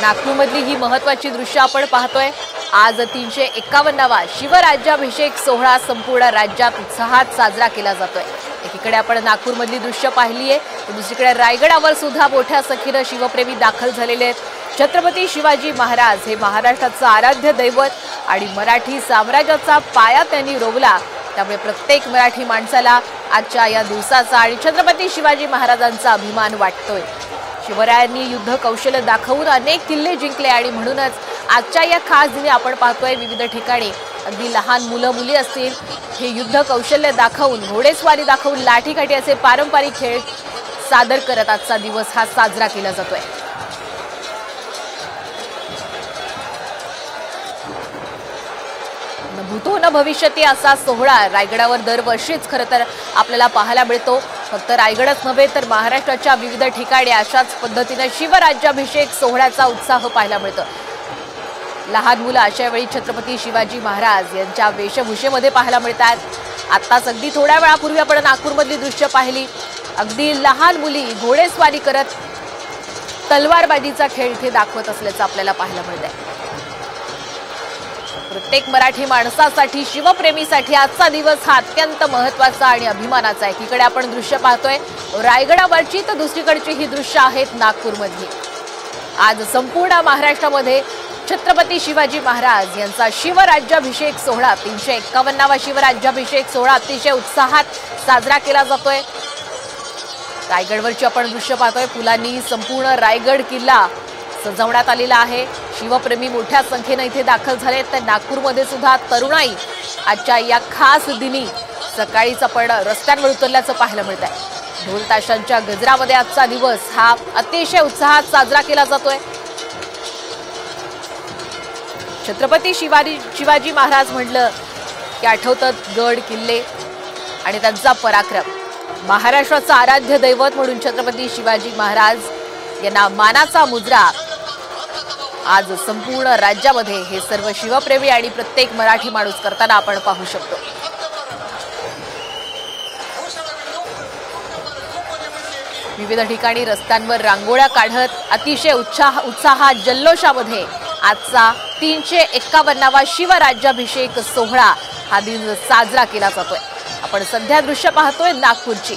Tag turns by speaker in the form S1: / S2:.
S1: नागपूरमधली ही महत्त्वाची दृश्य आपण पाहतोय। आज 351वा शिवराज्याभिषेक सोहळा संपूर्ण राज्यात उत्साहात साजरा केला जातोय। एकीकडे आपण नागपूरमधली दृश्य पाहिली आहे, तर दुसरीकडे रायगडावर सुद्धा मोठ्या संख्येने शिवप्रेमी दाखल झालेले आहेत। छत्रपती शिवाजी महाराज हे महाराष्ट्राचं आराध्य दैवत आणि मराठी साम्राज्याचा पाया त्यांनी रोवला, त्यामुळे प्रत्येक मराठी माणसाला आजच्या या दिवसाचा आणि छत्रपती शिवाजी महाराजांचा अभिमान वाटतोय। शिवरायांनी युद्ध कौशल्य दाखवून अनेक किल्ले जिंकले आणि म्हणूनच आजच्या या खास दिनी आपण पाहतोय विविध ठिकाणी अगदी लहान मुलं मुली असतील हे युद्ध कौशल्य दाखवून, घोडेस्वारी दाखवून, लाठीकाठी असे पारंपरिक खेळ सादर करत आजचा दिवस हा साजरा केला जातोय। न भूतो न भविष्यती असा सोहळा रायगडावर दरवर्षीच खरं तर आपल्याला पाहायला मिळतो। फक्त रायगडच नव्हे तर महाराष्ट्राच्या विविध ठिकाणी अशाच पद्धतीने शिवराज्याभिषेक सोहळ्याचा उत्साह पाहायला मिळतो। लहान मुलं अशा वेळी छत्रपती शिवाजी महाराज यांच्या वेशभूषेमध्ये पाहायला मिळतात। आत्ताच अगदी थोड्या वेळापूर्वी आपण नागपूरमधली दृश्य पाहिली, अगदी लहान मुली घोडेस्वारी करत तलवारबाजीचा खेळ इथे दाखवत असल्याचं आपल्याला पाहायला मिळतंय। प्रत्येक मराठी माणसासाठी, शिवप्रेमीसाठी आजचा दिवस हा अत्यंत महत्त्वाचा आणि अभिमानाचा आहे। एकीकडे आपण दृश्य पाहतोय रायगडावरची, तर दुसरीकडची ही दृश्य आहेत नागपूरमधली। आज संपूर्ण महाराष्ट्रामध्ये छत्रपती शिवाजी महाराज यांचा शिवराज्याभिषेक सोहळा 351वा शिवराज्याभिषेक सोहळा अतिशय उत्साहात साजरा केला जातोय। रायगडवरची आपण दृश्य पाहतोय, फुलांनी संपूर्ण रायगड किल्ला सजवण्यात आलेला आहे। शिवप्रेमी मोठ्या संख्येने इथे दाखल झाले, तर नागपूरमध्ये सुद्धा तरुणाई आजच्या या खास दिनी सकाळीच आपण रस्त्यांवर उतरल्याचं पाहायला मिळत आहे। ढोल ताशांच्या गजरामध्ये आजचा दिवस हा अतिशय उत्साहात साजरा केला जातोय। छत्रपती शिवाजी महाराज म्हटलं की आठवतात गड किल्ले आणि त्यांचा पराक्रम। महाराष्ट्राचा आराध्य दैवत म्हणून छत्रपती शिवाजी महाराज यांना मानाचा मुजरा आज संपूर्ण राज्यामध्ये हे सर्व शिवप्रेमी आणि प्रत्येक मराठी माणूस करताना आपण पाहू शकतो। विविध ठिकाणी रस्त्यांवर रांगोळ्या काढत अतिशय उत्साहात जल्लोषामध्ये आजचा 351वा शिवराज्याभिषेक सोहळा हा दिन साजरा केला जातोय। आपण सध्या दृश्य पाहतोय नागपूरची।